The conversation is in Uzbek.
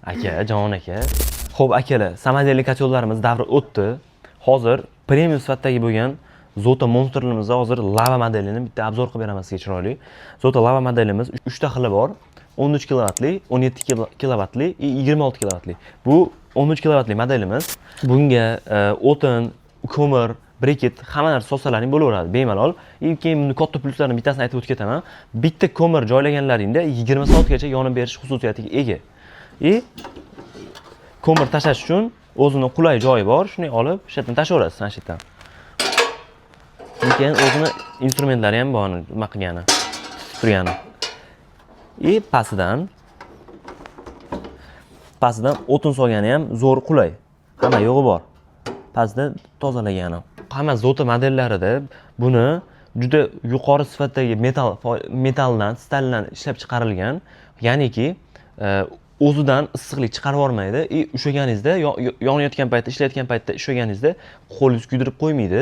Aka, Jon aka. Xo'p, akalar, samodelli kotellarimiz davri o'tdi. Hozir premium sifatdagi bo'lgan Zoto Monster'imizda hozir lava modelini bitta obzor qilib beraman sizga chiroyli. Zoto lava modelimiz 3 ta xili bor. 13 kilovatli, 17 kilovatli, 26 kilovatli. Bu 13 kilovatli modelimiz. Bunga o'tin, ko'mir, briket hamma narsa solsalaring bo'laveradi bemalol. Keyin buni katta pluslarning bittasini aytib o'tib ketaman. Bitta ko'mir joylaganlaringda 20 soatgacha yonib berish xususiyatiga ega. Ko'mir tashlash uchun o'zini qulay joyi bor. Shuni olib, shu yerdan tashlayverasiz, mana shu yerdan. Keyin o'zini instrumentlari ham bor, nima qilgani, turgani. Pastidan o'tin solgani ham zo'r qulay. Hamma yo'g'i bor. Pastda tozalagani. Hamma Zoto modellarida buni juda yuqori sifatdagi metalldan, staldan ishlab chiqarilgan. Ya'niki o'zidan issiqlik chiqarib yormaydi. Ushlaganingizda, yonayotgan paytda, ishlayotgan paytda ushlaganingizda qo'lingiz kuydirib qo'ymaydi.